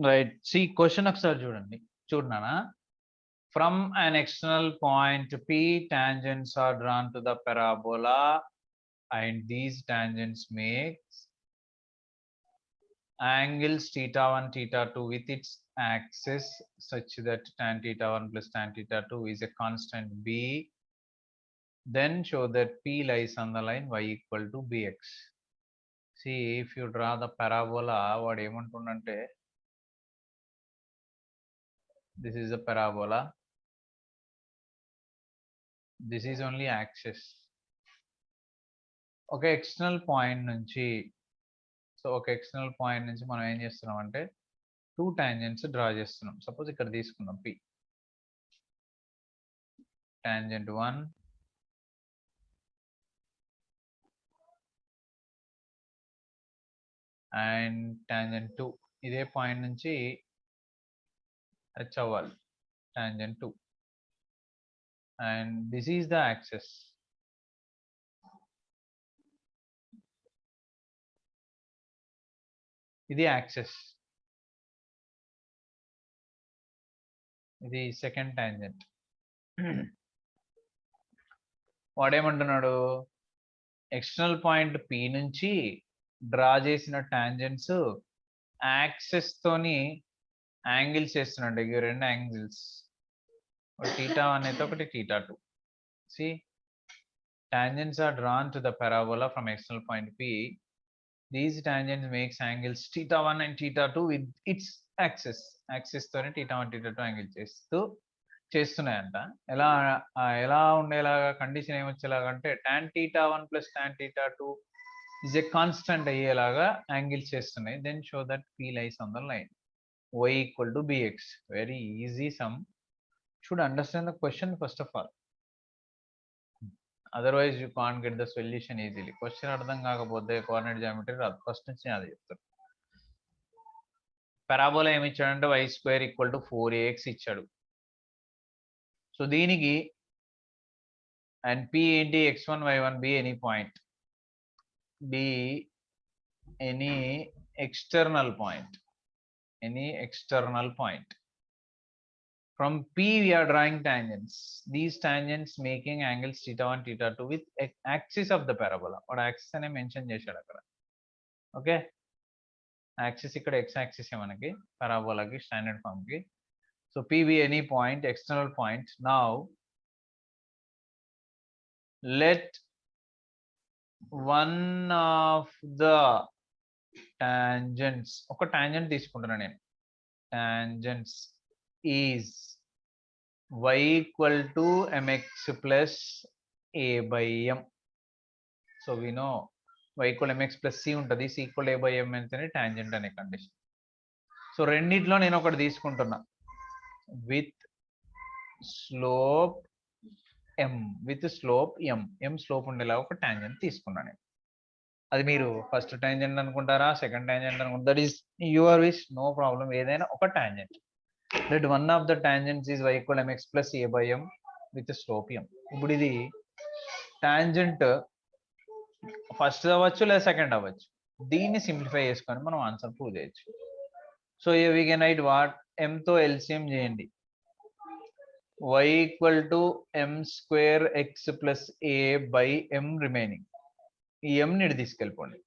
Right. C question ఒకసారి చూడండి. చూడనానా? From an external point P, tangents are drawn to the parabola and these tangents make angles theta 1, theta 2 with its axis such that tan theta 1 plus tan theta 2 is a constant B. Then show that P lies on the line y equal to bx. See, if you draw the parabola, what ఏమంటుండంటే this is a parabola. This is only axis. ఒక external point నుంచి ఒక external point నుంచి మనం ఏం చేస్తున్నాం అంటే 2 tangents draw చేస్తున్నాం. Suppose ఇక్కడ తీసుకుందాం P. Tangent 1 and tangent 2. ఇదే పాయింట్ నుంచి టచ్ అవ్వాలి tangent 2. And this is the axis. ఇది యాక్సిస్. ఇది సెకండ్ టాంజెంట్. వాడేమంటున్నాడు, ఎక్స్టర్నల్ పాయింట్ P నుంచి డ్రా చేసిన టాంజెంట్స్ యాక్సిస్ తోని యాంగిల్స్ చేస్తున్నాడు. ఇవి రెండు యాంగిల్స్, ఒకటి θ1 అయితే ఒకటి θ2. See, tangents are drawn to the parabola from external point P. These tangents makes angles θ1 and θ2 with its axis. Axis తోని θ1 θ2 యాంగిల్ చేస్తున్నాయంట. ఎలా ఉండేలాగా కండిషన్ ఏమొచ్చేలాగంటే tan θ1 plus tan θ2 is a constant అయ్యేలాగా యాంగిల్స్ చేస్తున్నాయి. Then show that P lies on the line y equal to bx. Very easy sum. Should understand the question first of all. Otherwise you can't get the solution easily. Question అర్థం కాకపోతే coordinate geometry రాదు. First నుంచి అది చెప్తారు. Parabola ఏమి ఇచ్చాడంటే y² = 4ax ఇచ్చాడు. So దీనికి అండ్ P ఏంటి, x1 y1 B any point, B any external point, From P we are drawing tangents. These tangents making angles θ1 θ2 with axis of the parabola. Or axis అనే mention చేశాడు అక్కడ. Okay, axis ఇక్కడ x axis మనకి పారాబోలాకి standard form కి. So P be any point, external point. Now let one of the tangents, ఒక tangent తీసుకుంటున్నాను నేను, tangents is y equal to mx plus a by m. So we know y equal to mx plus c ఉంటుంది. c equal to a by m అంటేనే tangent అనే condition. So రెండిట్లో నేను ఒకటి తీసుకుంటున్నా with slope m, m slope ఉండేలాగా ఒక tangent తీసుకున్నా నేను. అది మీరు ఫస్ట్ టాంజెంట్ అనుకుంటారా, సెకండ్ టాంజెంట్ అనుకుంటారా, that is your wish, no problem. ఏదైనా ఒక tangent. Let one of the tangents is y equal to mx plus a by m with a slope m. ఇప్పుడు ఇది టాంజెంట్ ఫస్ట్ అవ్వచ్చు లేదా second అవ్వచ్చు. దీన్ని సింప్లిఫై చేసుకొని మనం ఆన్సర్ ప్రూవ్ చేయొచ్చు. So we can write what, m తో LCM చేయండి. y equal to m² x plus a by m remaining. ఈ m ని తీసుకెళ్ళిపోండి.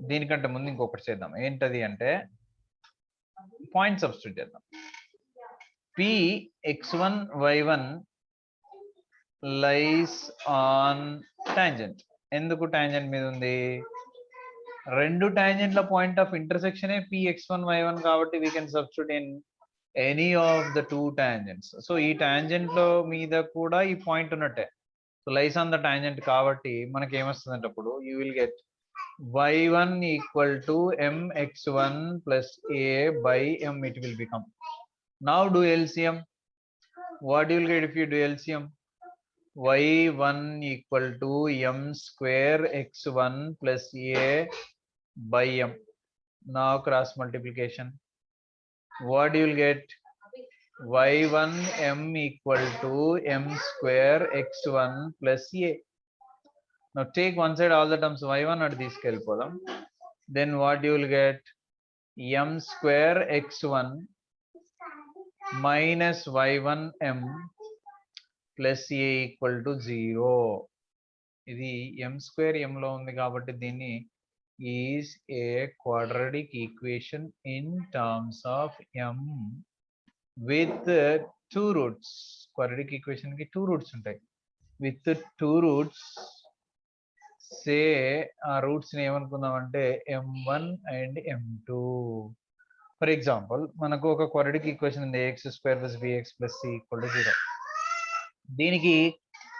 దీనికంటే ముందు ఇంకొకటి చేద్దాం. ఏంటది అంటే పాయింట్ సబ్స్టిట్యూట్ చేద్దాం. P x1 y1 lies on tangent. ఎందుకు టాంజెంట్ మీద ఉంది? రెండు టాంజెంట్ల point of intersection P x1 y1 కాబట్టి we can substitute in any of the 2 tangents. So ఈ టాంజెంట్ లో మీద కూడా ఈ పాయింట్ ఉన్నట్టే. So lies on the tangent కాబట్టి మనకి ఏమొస్తుందంటే అప్పుడు you will get y1 equal to mx1 plus a by m. It will become. Now do LCM. What you will get if you do LCM? y1 equal to m² x1 plus a by m. Now cross multiplication. What you will get? y1 m equal to m² x1 plus a. Now take one side all the terms y1 at తీసుకెళ్ళిపోదాం. Then what you will get? m square x1 minus y1 m plus a equal to 0. ఇది m square m లో ఉంది కాబట్టి దీన్ని is a quadratic equation in terms of m with two roots. Quadratic equation కి two roots ఉంటాయి. With two roots, say ఆ roots ని ఏమనుకుందాం అంటే m1 and m2. For example మనకు ఒక క్వాడ్రాటిక్ ఈక్వేషన్ ఉంది ax square plus bx plus c equal to 0. దీనికి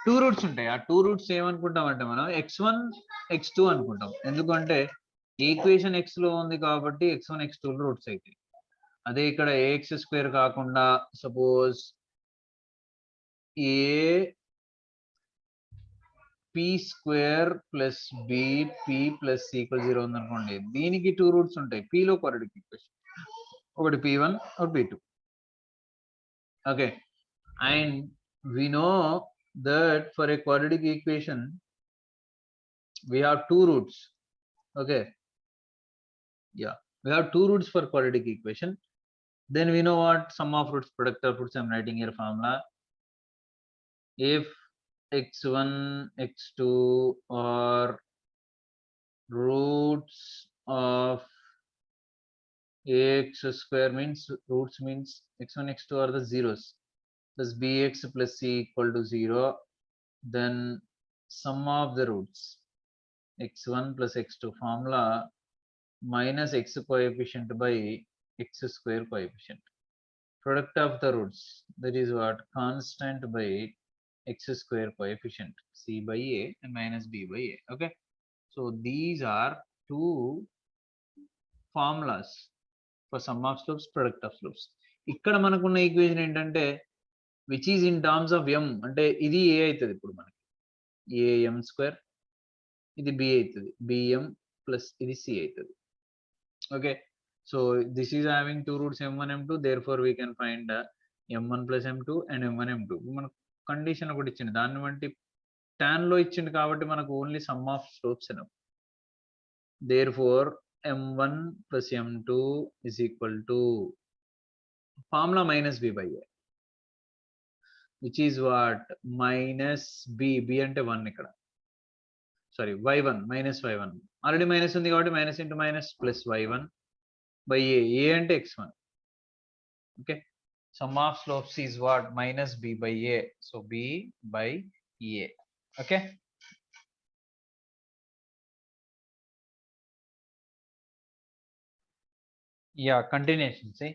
two roots ఉంటాయి. ఆ టూ రూట్స్ ఏమనుకుంటాం అంటే మనం x1 x2 అనుకుంటాం. ఎందుకంటే ఈక్వేషన్ x లో ఉంది కాబట్టి x1 x2 రూట్స్ అవుతాయి. అదే ఇక్కడ ax స్క్వేర్ కాకుండా suppose a p square plus b p plus c equal 0 ఉందనుకోండి, దీనికి టూ రూట్స్ ఉంటాయి. p లో క్వాడ్రాటిక్ ఈక్వేషన్ ఒకటి p1 or p2. Okay, and we know that for a quadratic equation we have two roots. Okay, yeah, we have two roots for quadratic equation. Then we know what sum of roots, product of roots. I'm writing here formula. If x1 x2 are roots of ax square, means roots means x1 x2 are the zeros, plus bx plus c equal to 0, then sum of the roots x1 plus x2 formula minus x coefficient by x square coefficient, product of the roots, that is what, constant by x square coefficient, c by a and minus b by a. Okay, so these are two formulas for sum of slopes, product of slopes. ఇక్కడ మనకున్న equation ఏంటంటే which is in terms of m, అంటే ఇది a అవుతుంది. ఇప్పుడు మనకి am square, ఇది b అవుతుంది, bm ప్లస్ ఇది c అవుతుంది. Okay, so this is having two roots m1 m2, therefore we can find m1 plus m2 and m1 m2. మనకు కండిషన్ ఒకటి ఇచ్చింది, దాన్ని బట్టి tan లో ఇచ్చింది కాబట్టి మనకు only sum of slopes enough. Therefore m1 plus m2 is equal to formula minus b by a, which is what, minus b, b ante 1 ikkada, sorry y1 minus y1, already minus undi kabatti minus into minus plus y1 by a ante x1. Okay, sum of slopes is what, minus b by a, so b by a. Okay, yeah, continuation. See,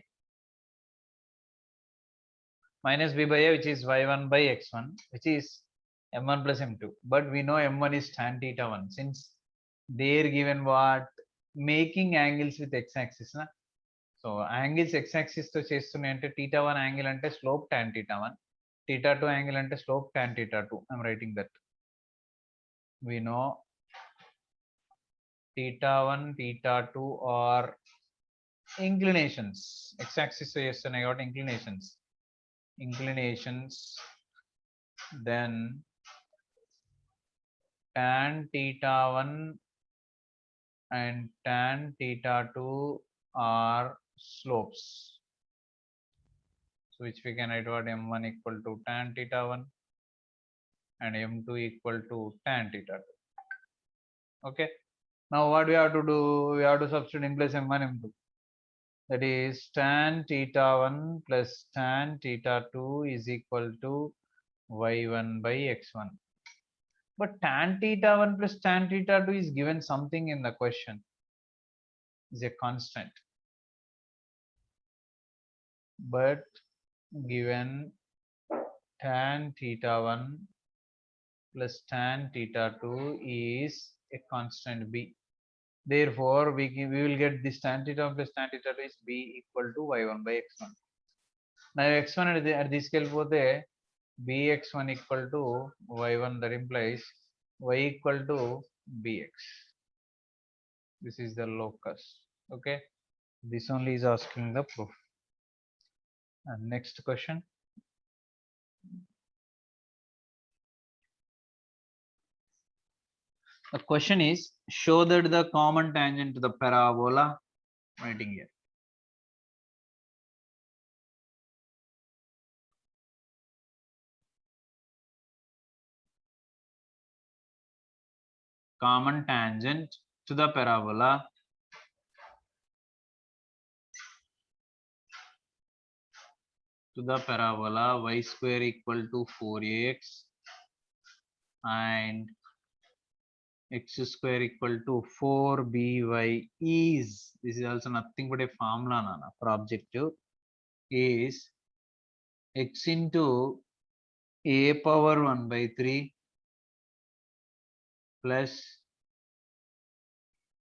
minus b by a, which is y1 by x1, which is m1 plus m2, but we know m1 is tan theta 1, since they're given what, making angles with x-axis na. So angles x-axis తో చేస్తున్నాయి అంటే theta 1 angle అంటే slope tan theta 1, theta 2 angle అంటే slope tan theta 2. I'm writing that. We know theta 1 theta 2 are inclinations, x-axis తో చేస్తున్నాయి కాబట్టి inclinations, then tan theta 1 and tan theta 2 are slopes, so which we can write what, m1 equal to tan theta 1 and m2 equal to tan theta 2. Okay, now what we have to do, we have to substitute in place m1 m2, that is tan theta 1 plus tan theta 2 is equal to y1 by x1. But tan theta 1 plus tan theta 2 is given something in the question, is a constant, but given tan theta 1 plus tan theta 2 is a constant b. Therefore, we will get this tan theta 1 plus tan theta 2 is b equal to y1 by x1. Now x1 at this scale పోతే bx1 equal to y1, that implies y equal to bx. This is the locus. Okay, this only is asking the proof. And next question. The question is, show that the common tangent to the parabola writing here. Common tangent to the parabola y square equal to 4ax and x square equal to 4by is, this is also nothing but a formula nana, for objective is x into a power 1 by 3 plus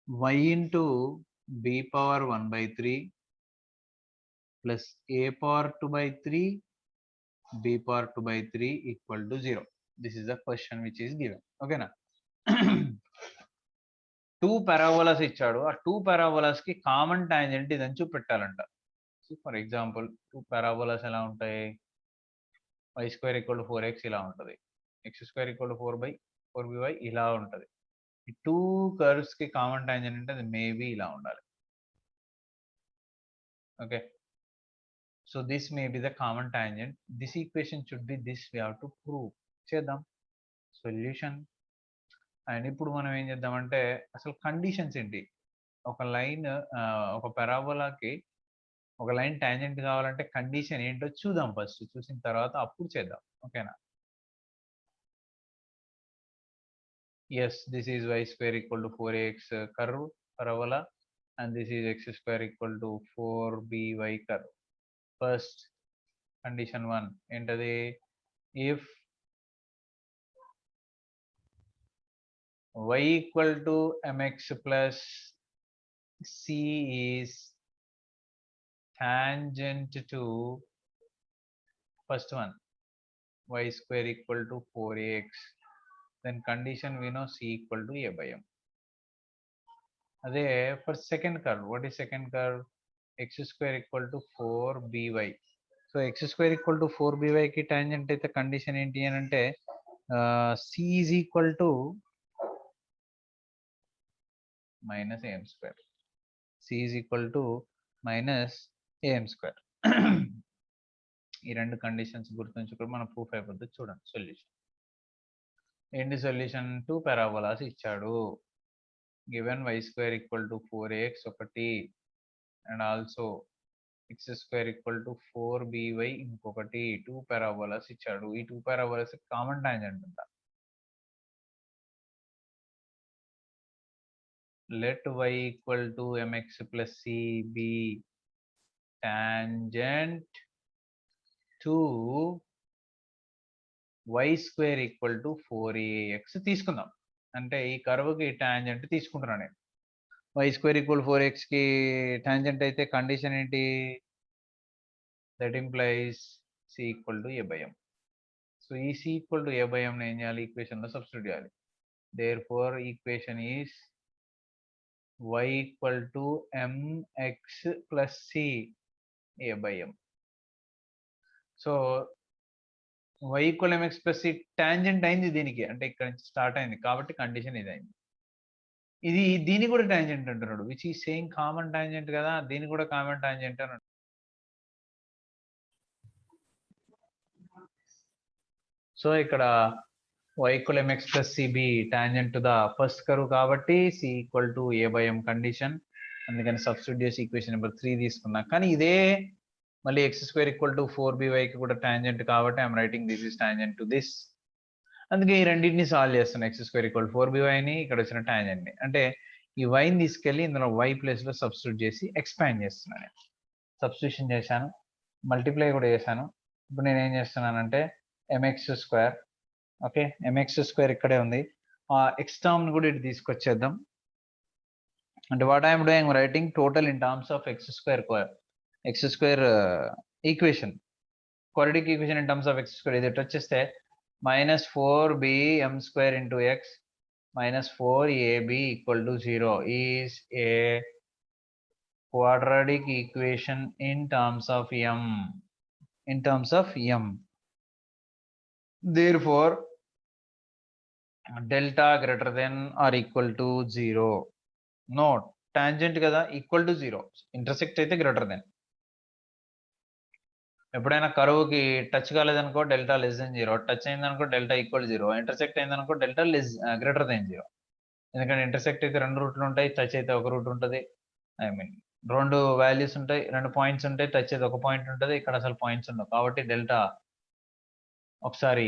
y into b power 1 by 3 plus a power 2 by 3 b power 2 by 3 equal to 0. This is the question which is given. Okay na? Two parabolas ఇచ్చాడు, ఆ two parabolas కి common tangent ఇదని చూపెట్టాలంట. So for example two parabolas ఎలా ఉంటాయి, y square equal to 4x ఇలా ఉంటుంది, x square equal to 4by ఇలా ఉంటుంది. ఈ టూ కర్వ్స్ కి కామన్ టాంజెంట్ అంటే అది మేబీ ఇలా ఉండాలి. Okay, so this may be the common tangent, this equation should be this, we have to prove. చేద్దాం సొల్యూషన్. అండ్ ఇప్పుడు మనం ఏం చేద్దామంటే అసలు కండిషన్స్ ఏంటి, ఒక లైన్ ఒక పారాబోలాకి ఒక లైన్ టాంజెంట్ కావాలంటే కండిషన్ ఏంటో చూద్దాం ఫస్ట్, చూసిన తర్వాత అప్పుడు చేద్దాం. ఓకేనా? Yes, this is y square equal to 4ax curve parabola and this is x square equal to 4by curve. First condition 1 ఏంటది, if y equal to mx plus c is tangent to first one y square equal to 4ax, then condition we know c equal to a by m. అదే for second curve, what is second curve, x square equal to 4by. So x square equal to 4by కి tangent అయితే condition ఏంటి అని అంటే c is equal to minus am square, c is equal to minus am square. ఈ రెండు conditions గుర్తుంచుకొని మన proof అయిపోతుంది. చూడండి సొల్యూషన్ ఏంటి, సొల్యూషన్ టూ పారాబోలాస్ ఇచ్చాడు, given y square equal to 4ax ఒకటి and also x square equal to 4by ఇంకొకటి, టూ పారాబోలాస్ ఇచ్చాడు. ఈ టూ పారాబోలాస్ కామన్ టాంజెంట్ ఉందా, let y equal to mx plus c be tangent to y square equal to 4ax తీసుకుందాం. అంటే ఈ కర్వ్కి tangent తీసుకుంటున్నాను నేను. y square equal 4x కి టాంజెంట్ అయితే కండిషన్ ఏంటి, that implies c equal to a by m. So ఈ c equal to a by m ఏం చేయాలి, ఈక్వేషన్ లో సబ్స్టిట్యూట్ చేయాలి. therefore equation is y equal to mx plus c a by m. So y equal mx plus c tangent అయింది దీనికి, అంటే ఇక్కడ నుంచి స్టార్ట్ అయింది కాబట్టి కండిషన్ ఇది అయింది. ఇది దీని కూడా టాంజెంట్ అంటున్నాడు, విచ్ ఈ సేమ్ కామన్ టాంజెంట్ కదా, దీని కూడా కామన్ టాంజెంట్ అన్నాడు. సో ఇక్కడ y equal mx plus cb tangent to the first curve కాబట్టి c equal to a by m condition, అందుకని సబ్స్టిట్యూట్ చేసి ఈక్వేషన్ నెంబర్ 3 తీసుకున్నా. కానీ ఇదే మళ్ళీ x square equal to 4by కి కూడా టాంజెంట్ కాబట్టి I'm writing this is tangent to this. అందుకే ఈ రెండింటిని సాల్వ్ చేస్తాను, x స్క్వేర్ ఈక్వల్ 4by ఇక్కడ వచ్చిన టాంజెంట్ ని, అంటే ఈ వైని తీసుకెళ్లి ఇందులో y ప్లేస్ లో సబ్స్టిట్యూట్ చేసి ఎక్స్పాండ్ చేస్తున్నాను. సబ్స్టిట్యూషన్ చేశాను, మల్టిప్లై కూడా చేశాను. ఇప్పుడు నేను ఏం చేస్తున్నానంటే mx square, okay mx square ఇక్కడే ఉంది, ఆ x టర్మ్ ని కూడా ఇటు తీసుకొచ్చేద్దాం. అంటే what I'm doing, writing total in terms of x square equation, quadratic equation in terms of x square. ఇది ఎటు వచ్చేస్తే minus 4bm square into x minus 4ab equal to 0 is a quadratic equation in terms of m. Therefore delta greater than or equal to 0. Note, tangent కదా, equal to 0. Intersect అయితే greater than. ఎప్పుడైనా కరువుకి touch కాలేదనుకో delta less than 0, touch అయిందనుకో delta equal 0, intersect అయిందనుకో delta greater than 0. ఎందుకంటే intersect అయితే 2 రూట్లు ఉంటాయి, టచ్ అయితే 1 రూట్ ఉంటుంది. ఐ మీన్ 2 వాల్యూస్ ఉంటాయి, 2 పాయింట్స్ ఉంటాయి, టచ్ అయితే 1 పాయింట్ ఉంటుంది. ఇక్కడ అసలు పాయింట్స్ ఉండవు కాబట్టి డెల్టా ఒకసారి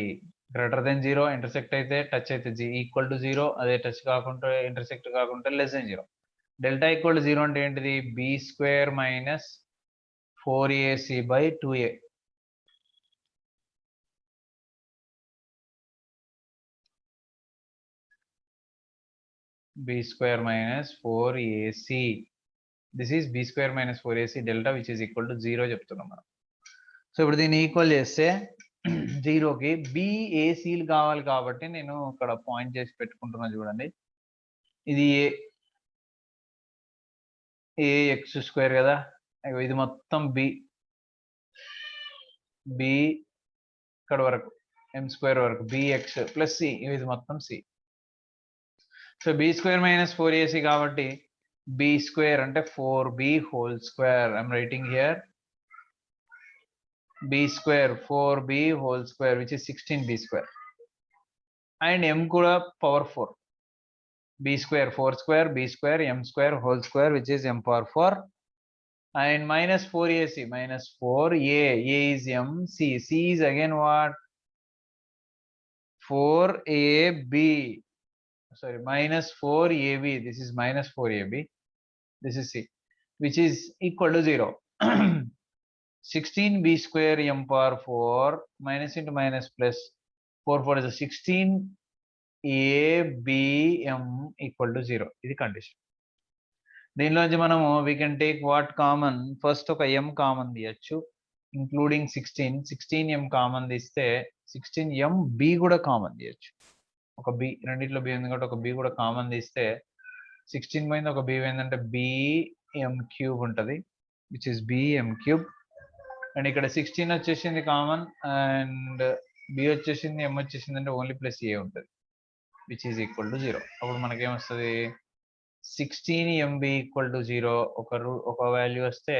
గ్రేటర్ దెన్ 0, ఇంటర్సెక్ట్ అయితే టచ్ అయితే ఈక్వల్ టు 0, అదే టచ్ కాకుండా ఇంటర్సెక్ట్ కాకుండా less than 0. Delta equal to 0 అంటే ఏంటిది? b² minus 4ac by 2a. b² minus 4ac. This is b² minus 4ac delta which is equal to 0 చెప్తున్నాం మనం. So ఇప్పుడు దీన్ని ఈక్వల్ చేస్తే 0కి BACలు కావాలి కాబట్టి నేను ఇక్కడ పాయింట్ చేసి పెట్టుకుంటున్నా చూడండి. ఇది ax² కదా, ఇది మొత్తం b ఇక్కడ వరకు m² వరకు bx ప్లస్ c, ఇది మొత్తం c. So b² minus 4ac కాబట్టి b² అంటే 4b whole square. I'm writing here b² 4b whole square which is 16b², and m కూడా power 4. b² 4² b² m² whole square which is m power 4, and minus 4ac minus 4a, a is m, c is again what? 4ab, sorry, minus 4ab. This is minus 4ab, this is c, which is equal to 0. 16b² m power 4 minus into minus plus 4 is a 16abm equal to 0. ఇది condition. దీనిలోంచి మనము we can take what common? First ఒక m common తీయచ్చు, including 16m common తీస్తే 16m b కూడా common తీయచ్చు. ఒక b, రెండిట్లో b ఉంది కాబట్టి ఒక b కూడా కామన్ తీస్తే 16 పోయింది, ఒక b ఏంటంటే bm³ ఉంటుంది, విచ్ ఇస్ bm³. అండ్ ఇక్కడ 16 వచ్చేసింది కామన్, అండ్ b వచ్చేసింది, m వచ్చేసింది, అంటే ఓన్లీ ప్లస్ a ఉంటుంది, విచ్ ఈజ్ ఈక్వల్ టు 0. అప్పుడు మనకేమొస్తుంది? 16mb ఈక్వల్ టు 0 ఒక వాల్యూ వస్తే,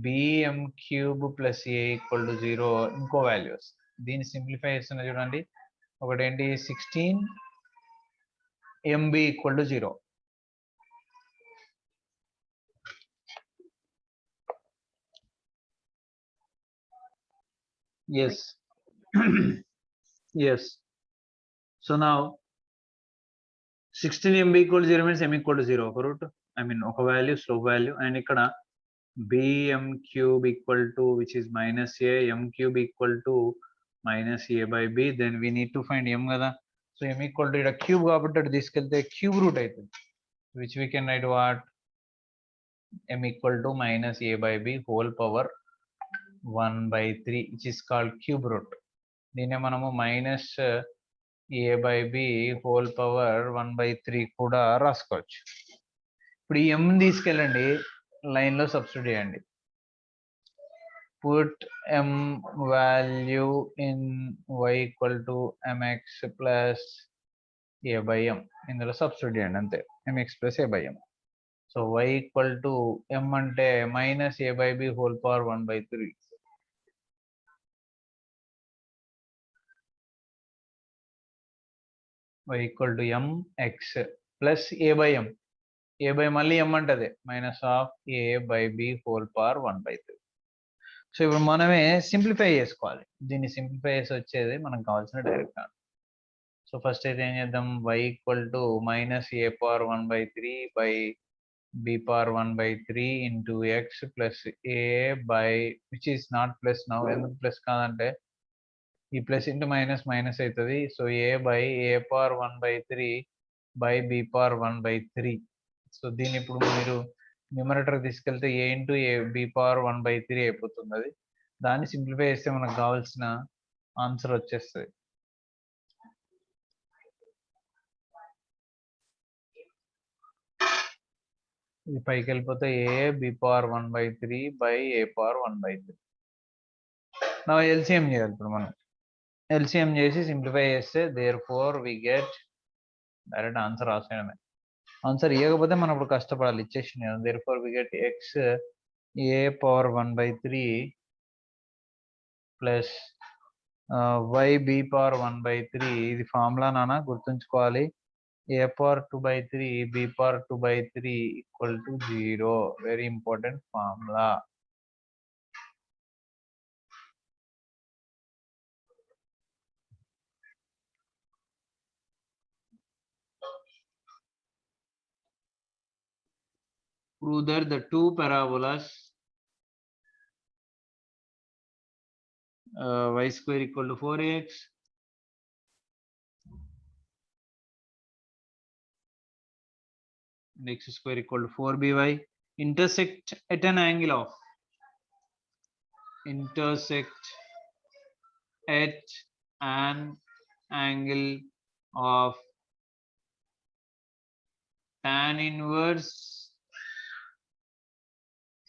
bm³ plus a equal to 0 ఇంకో వాల్యూ వస్తుంది. దీన్ని సింప్లిఫై చేస్తున్నా చూడండి. ఒకటేంటి? 16mb equal to 0. Yes. Yes. So now 16mb equal to 0 means m equal to 0. ఒక రూట్, I mean ఒక వాల్యూ, స్లోప్ వాల్యూ. అండ్ ఇక్కడ bm³ equal to which is minus a, m³ equal to minus a by b. Then we need to find m కదా. So m equal to ఇక్కడ cube కాబట్టి అటు తీసుకెళ్తే cube root అవుతుంది, which we can write what? m equal to minus a by b whole power 1/3, which is called cube root. దీన్నే మనము minus a by b whole power 1/3 కూడా రాసుకోవచ్చు. ఇప్పుడు ఈ m తీసుకెళ్ళండి, లైన్ లో సబ్స్టిట్యూట్ చేయండి. Put m value in y equal to mx plus a by m, ఇందులో సబ్స్టిట్యూట్ చేయండి అంతే, mx plus a by m. So y equal to m అంటే minus a by b whole power 1/3. y equal to mx plus a by m. a by మళ్ళీ m అంటది, minus of a by b whole power 1/3. So ఇప్పుడు మనమే simplify చేసుకోవాలి. దీన్ని simplify చేసి వచ్చేది మనకు కావాల్సిన డైరెక్ట్ ఆన్సర్. సో ఫస్ట్ అయితే ఏం చేద్దాం? y equal to minus a power 1/3 by b power 1/3 into x plus a by, which is not plus now. ఎందుకు ప్లస్ కాదంటే ఈ ప్లస్ ఇంటూ మైనస్ మైనస్ అవుతుంది. So a by a power 1/3 by b power 1/3. So దీన్ని ఇప్పుడు మీరు numerator తీసుకెళ్తే a into a b power 1/3 అయిపోతుంది. అది దాన్ని సింప్లిఫై చేస్తే మనకు కావాల్సిన ఆన్సర్ వచ్చేస్తుంది. ఇది పైకి వెళ్ళిపోతే a b power 1/3 by a power 1/3. నా ఎల్సిఎం చేయాలి ఇప్పుడు మనం. ఎల్సిఎం చేసి సింప్లిఫై చేస్తే therefore we get direct answer రాసేయడమే. ఆన్సర్ ఇవ్వకపోతే మనం ఇప్పుడు కష్టపడాలి, ఇచ్చేసింది కదా. therefore we get x a power 1/3 plus y b power 1/3. ఇది ఫార్ములా నాన్న, గుర్తుంచుకోవాలి. a power 2/3 b power 2/3 equal to 0. Very important formula. Prove that the two parabolas y square equal to 4x and x square equal to 4by intersect at an angle of tan inverse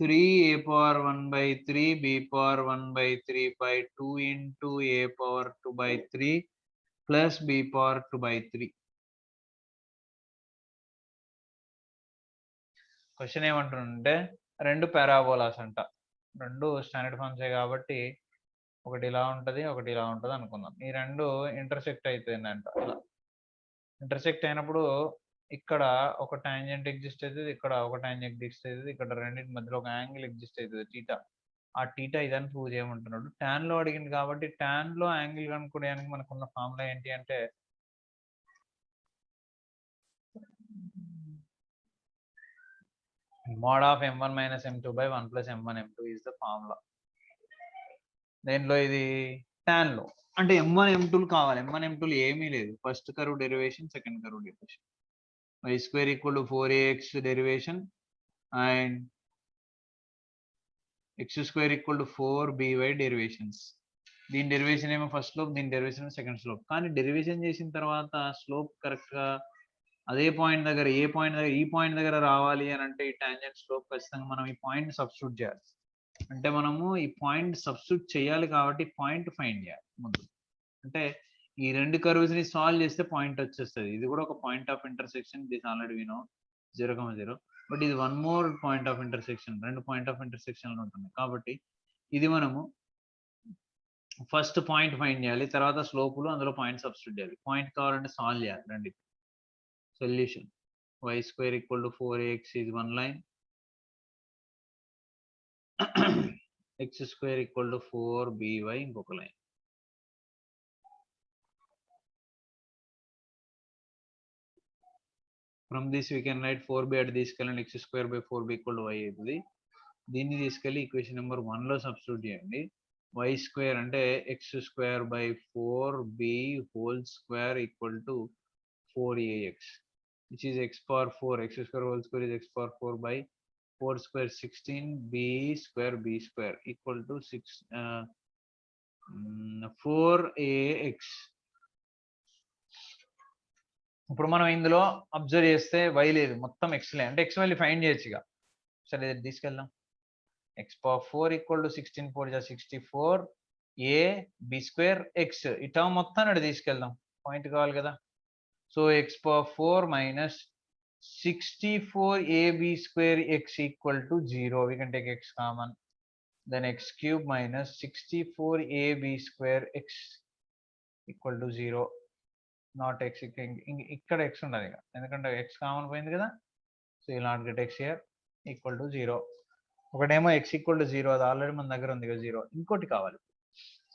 3 a power 1/3 b power 1/3 by 2 into a power 2/3 plus b power 2/3. Question ఏమంటుందంటే రెండు parabolas అంట, రెండు standard ఫార్మ్సే కాబట్టి ఒకటి ఇలా ఉంటుంది, ఒకటి ఇలా ఉంటుంది అనుకుందాం. ఈ రెండు ఇంటర్సెక్ట్ అవుతుందంట. ఇలా ఇంటర్సెక్ట్ అయినప్పుడు ఇక్కడ ఒక టాంజెంట్ ఎగ్జిస్ట్ అవుతుంది, ఇక్కడ ఒక టాంజెంట్ ఎగ్జిస్ట్ అవుతుంది, ఇక్కడ రెండింటి మధ్యలో ఒక యాంగిల్ ఎగ్జిస్ట్ అవుతుంది టీటా. ఆ టీటా ఇదని ప్రూవ్ చేయమంటున్నాడు. tan లో అడిగింది కాబట్టి tan లో యాంగిల్ కనుక్కోవడానికి మనకున్న ఫార్ములా ఏంటి అంటే mod of m1 minus m2 by 1 plus m1 m2 is the formula. దేంట్లో ఇది tan లో అంటే m1 m2 కావాలి. m1 m2 ఏమీ లేదు, first curve derivation, second curve derivation. y square equal to 4ax derivation and x square equal to 4by derivations. దీని derivation ఏమో first slope, దీని డెరివేషన్ సెకండ్ స్లోప్. కానీ డెరివేషన్ చేసిన తర్వాత స్లోప్ కరెక్ట్ గా అదే పాయింట్ దగ్గర, ఏ పాయింట్ దగ్గర, ఈ పాయింట్ దగ్గర రావాలి అని అంటే ఈ టాంజెంట్ స్లోప్ ఖచ్చితంగా మనం ఈ పాయింట్ సబ్స్టిట్యూట్ చేయాలి. అంటే మనము ఈ పాయింట్ సబ్స్టిట్యూట్ చేయాలి కాబట్టి పాయింట్ ఫైండ్ చేయాలి ముందు. అంటే ఈ రెండు కర్వ్స్ ని సాల్వ్ చేస్తే పాయింట్ వచ్చేస్తుంది. ఇది కూడా ఒక point of intersection, this already we know 0,0. But ఇది one more point of intersection, రెండు పాయింట్ ఆఫ్ ఇంటర్సెక్షన్ ఉంటుంది కాబట్టి ఇది మనము ఫస్ట్ పాయింట్ ఫైండ్ చేయాలి, తర్వాత స్లోపులు అందులో పాయింట్ సబ్స్టిట్యూట్ చేయాలి. పాయింట్ కావాలంటే సాల్వ్ చేయాలి రెండు. Solution y square equal to 4ax is one line, x square equal to 4by ఇంకొక line. From this we can write 4by at తీసుకెళ్ళండి, x square by 4b equal to y అవుతుంది. దీన్ని తీసుకెళ్ళి equation number 1 లో substitute చేయండి. y square అంటే x square by 4b whole square equal to 4ax, which is x power 4, x square whole square is x power 4 by 4 square 16 b square equal to 4ax. ఇప్పుడు మనం ఇందులో observe చేస్తే y లేదు, మొత్తం x లే, అంటే x value find చేయొచ్చు ఇక. సరే తీసుకెళ్దాం. x power 4 equal to 16 4 is 64 a b square x, ఈ టర్మ్ మొత్తాన్ని అటు తీసుకెళ్దాం, పాయింట్ కావాలి కదా. So x power 4 minus 64 ab square x equal to 0. We can take x common. Then x cube minus 64 ab square x equal to 0. Not x, ఇక్కడ x ఉండదు ఇక, ఎందుకంటే x కామన్ పోయింది కదా. So you not get x here equal to 0. ఒకటేమో x equal to 0, అది already మన దగ్గర ఉంది కదా 0. ఇంకోటి కావాలి.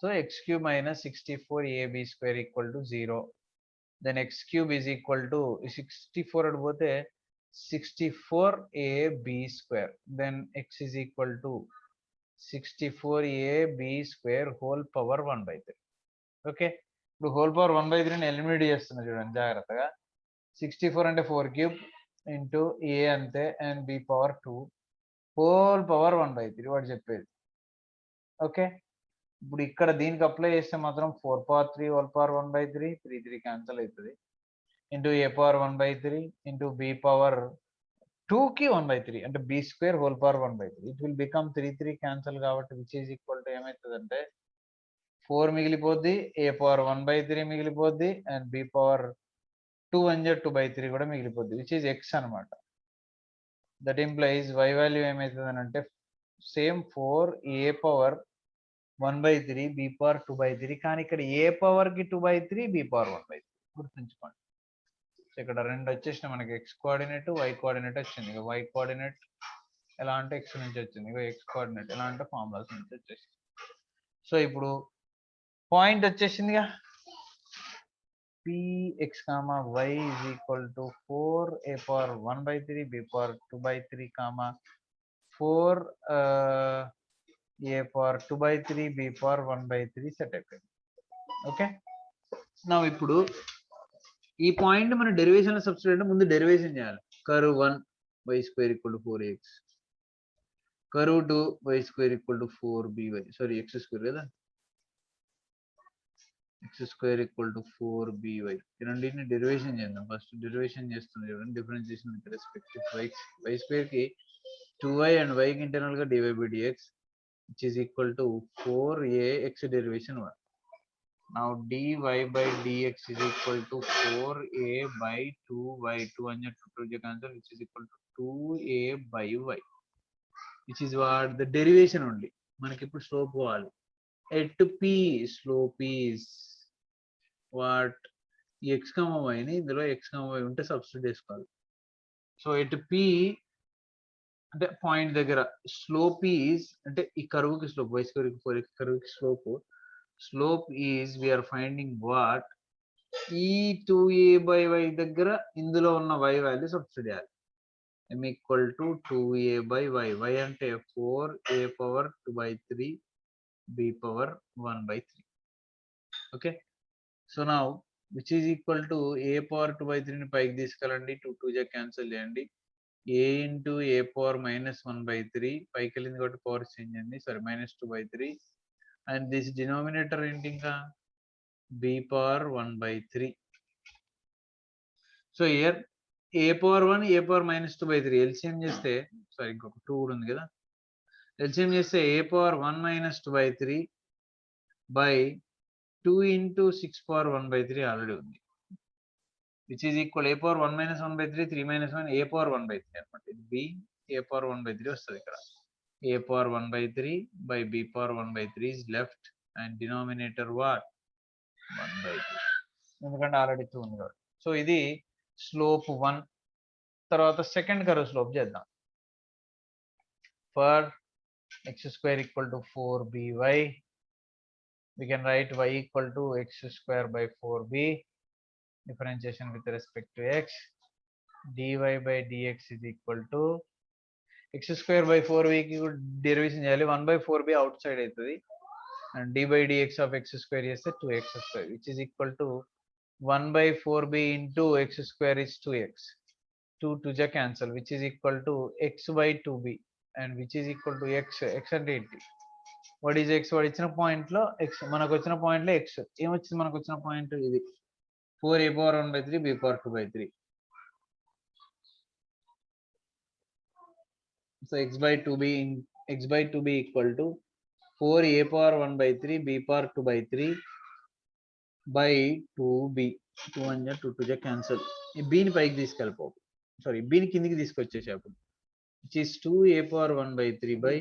So x cube minus 64 ab square equal to 0. Then x cube is equal to 64 at పోతే 64 ab square. Then x is equal to 64 ab square whole power 1/3. Okay, ఇప్పుడు whole power 1/3 eliminate చేస్తున్నా చూడండి జాగ్రత్తగా. 64 అంటే 4 క్యూబ్ ఇంటూ ఏ అంతే and b power 2 whole power 1/3 వాడు చెప్పేది. Okay, ఇప్పుడు ఇక్కడ దీనికి అప్లై చేస్తే మాత్రం 4 పవర్ 3 హోల్ పవర్ 1/3 3 క్యాన్సల్ అవుతుంది, into a power 1/3 into b power 2కి 1/3 అంటే b square whole power 1/3. It will become 3 cancel కాబట్టి విచ్ ఈజ్ ఈక్వల్ టు ఏమవుతుందంటే 4 మిగిలిపోద్ది, ఏ పవర్ 1/3 మిగిలిపోద్ది అండ్ బి పవర్ 2 1 2/3 కూడా మిగిలిపోద్ది, విచ్ ఈజ్ ఎక్స్ అనమాట. దట్ ఇంప్లైజ్ y వాల్యూ ఏమవుతుంది అంటే same 4a power 1/3 b power 2/3, కానీ ఇక్కడ a పవర్ కి 2/3 b పవర్ 1/3 గుర్తుంచుకోండి. సో ఇక్కడ రెండు వచ్చేసిన మనకి x కోఆర్డినేట్ y కోఆర్డినేట్ వచ్చింది. ఇక y కోఆర్డినేట్ ఎలా అంటే x నుంచి వచ్చింది, ఇక x కోఆర్డినేట్ ఎలా అంటే ఫార్ములాస్ నుంచి వచ్చేసింది. సో ఇప్పుడు పాయింట్ వచ్చేసిందిగా, px, y is equal to 4a power 1/3 b power 2/3, 4 a power 2/3 b power 1/3 set అయిపోయింది. ఓకే, నా ఇప్పుడు ఈ పాయింట్ మన డెరివేషన్ సబ్స్టిట్యూట్ ముందు డెరివేషన్ చేయాలి. Curve 1 y square equal to 4ax, curve 2 y square equal to 4by, sorry x square కదా, x square equal to 4by. రెండింటిని derivation చేద్దాం. ఫస్ట్ డెరివేషన్ చేస్తుంది చూడండి, differentiation with respect to y square కి 2y and y కి internal గా dy by dx, which is equal to 4ax derivation 1. Now dy by dx is equal to 4a by 2y, 2 and 2 cancel, which is equal to 2a by y, which is what the derivation only. మనకి ఇప్పుడు slope కావాలి. At p slope is what, x, y ని ఇందులో x, y ఉంటే substitute చేసుకోవాలి. So at p అంటే point దగ్గర slope is అంటే ఈ కర్వ్ కి స్లోప్, y స్క్వేర్ కి 4x కర్వ్ కి slope is we are finding what, ఈ 2a by y దగ్గర ఇందులో ఉన్న y వాల్యూ సబ్స్టిట్యూట్ చేయాలి. m equal to 2a by y, y అంటే 4a power 2/3 b power 1/3. Okay, so now which is equal to a power 2/3 ని పైకి తీసుకెళ్ళండి, 2 2 cancel చేయండి, a into a పవర్ -1/3 పైకి వెళ్ళింది కాబట్టి పవర్ చేంజ్ అయింది, సారీ -2/3, అండ్ దిస్ డినామినేటర్ ఏంటి ఇంకా b power 1/3. So here a power 1 a power -2/3 LCM చేస్తే, సారీ ఇంకొక 2 కూడా ఉంది కదా, ఎల్సిఎం చేస్తే a power 1 -2/3 by 2 into 6 power 1/3 already ఉంది, which is equal a power 1 minus 1/3 3 minus 1 a power 1/3 అనమాట. ఇది b a power 1/3 వస్తుంది ఇక్కడ. a power 1/3 by b power 1/3 is left and denominator what 1/3, ఎందుకంటే ఆల్రెడీ 2 ఉంది కాబట్టి. సో ఇది స్లోప్ 1. తర్వాత సెకండ్ కర్వ్ స్లోప్ చేద్దాం. For x square equal to 4by, we can write y equal to x square by 4b, differentiation with respect to x, dy by dx is equal to x square by 4b కి derivation చేయాలి, 1/4b out side అవుతుంది, and d by dx of x square చేస్తే 2x square, which is equal to 1/4b into x square is 2x, 2 2 cancel, which is equal to x by 2b, and which is equal to x అంటే ఏంటి, what is x, వాడు ఇచ్చిన point లో x, మనకు వచ్చిన point లో x ఏమొచ్చింది, మనకు వచ్చిన పాయింట్ ఇది 4a power 1/3 b power 2/3. So x by 2b equal to 4a power 1/3 b power 2/3 by 2b, 2 1 2 2 cancel, ఈ b ని పైకి తీసుకెళ్ళిపో, సారీ b ని కిందికి తీసుకొచ్చేసేప్పుడు, which is 2a power 1/3 by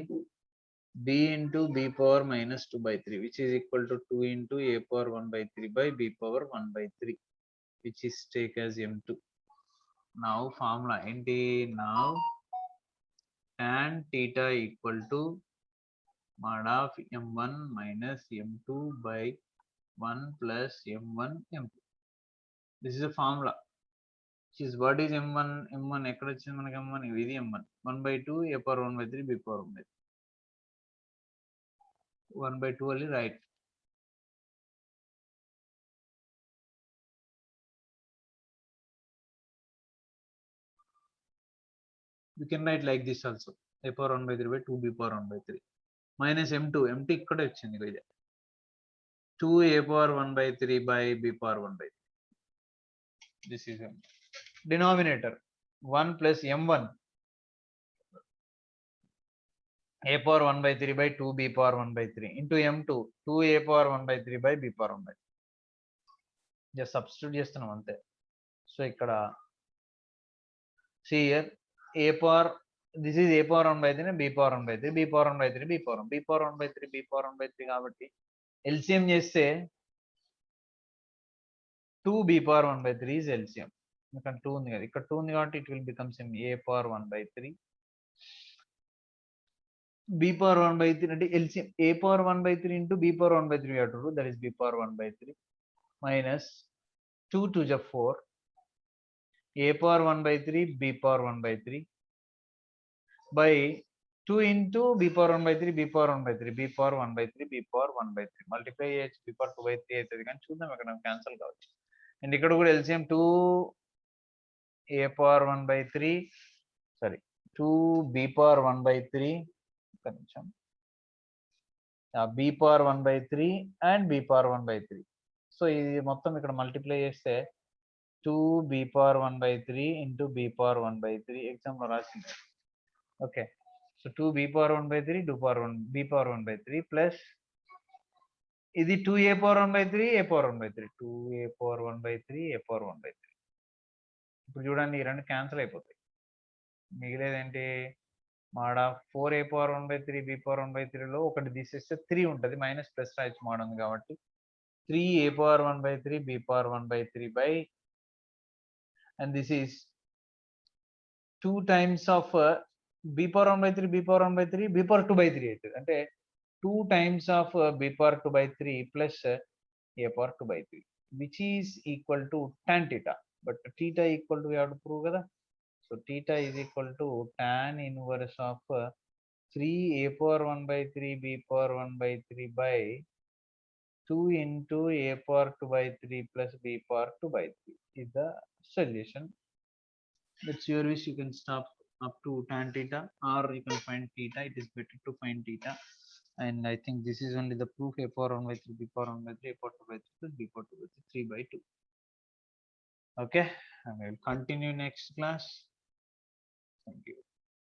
b into b power -2/3, which is equal to 2 into a power 1/3 by b power 1/3, which is take as m2. Now formula ఏంటి, now tan theta equal to mod of m1 minus m2 by 1 plus m1 m2. This is a formula. Which is what is m1, m1 ఎక్కడ వచ్చింది మనకి, m1 ఇది m1 1/2 a power 1/3 b power 1/3, 1/2 only right. You can write like this also, a power 1/3 by 2 b power 1/3 minus m2 ikkada వచ్చింది ఇది 2 a power 1/3 by b power 1/3. This is m denominator 1 plus m1 a power 1/3 by 2 b power 1/3 into m2 2 a power 1/3 by b power 1/3. just substitute చేస్తున్నాం అంతే. So ikkada see here a power, this is a power 1 by 3 and b power 1 by 3, b power 1 by 3, b power 1, b power 1 by 3, b power 1 by 3 కాబట్టి LCM చేస్తే 2b power 1 by 3 is LCM. ఇక్కడ 2 ఉంది కదా, ఇక్కడ 2 ఉంది కాబట్టి it will become a power 1 by 3, b power 1 by 3 అంటే LCM a power 1 by 3 into b power 1 by 3 we have to do, that is b power 1 by 3 minus 2 to the 4, a power 1 by 3, b power 1 by 3 by 2 into b power 1 by 3, b power 1 by 3, b power 1 by 3, b power 1 by 3 multiply చేయొచ్చు, b power 2 by 3 అవుతుంది కానీ చూద్దాం ఇక్కడ cancel కావచ్చు. And ఇక్కడ కూడా LCM 2 a power 1 by 3 sorry 2 b power 1 by 3 కొంచెం b power 1 by 3 and b power 1 by 3. So ఇది మొత్తం ఇక్కడ మల్టిప్లై చేస్తే 2 b power 1 by 3 into b power 1 by 3 exam లో రాసింది. Okay, so 2 b power 1 by 3 2 power 1 b power 1 by 3 plus ఇది 2 a power 1 by 3 a power 1 by 3 2 a power 1 by 3 a power 1 by 3. ఇప్పుడు చూడండి ఈ రెండు cancel అయిపోతాయి, మిగిలేదేంటి మాడ 4 a power 1 by 3 b power 1 by 3 లో ఒకటి తీసేస్తే 3 ఉంటుంది, మైనస్ ప్లస్ రాయొచ్చు మాడ ఉంది కాబట్టి 3 a power 1 by 3 b power 1 by 3 by, and this is 2 times of b power 1 by 3 b power 1 by 3 b power 2 by 3 అవుతుంది, అంటే 2 times of b power 2 by 3 plus a power 2 by 3 which is equal to tan theta, but theta equal to we have to prove kada. So theta is equal to tan inverse of 3 a power 1 by 3 b power 1 by 3 by 2 into a power 2 by 3 plus b power 2 by 3 is the solution. That's your wish, you can stop up to tan theta or you can find theta, it is better to find theta. And I think this is only the proof, a power 1 by 3 b power 1 by 3 a power 2 by 3 plus b power 2 by 3 3 by 2. Okay, and I will continue next class. Thank you.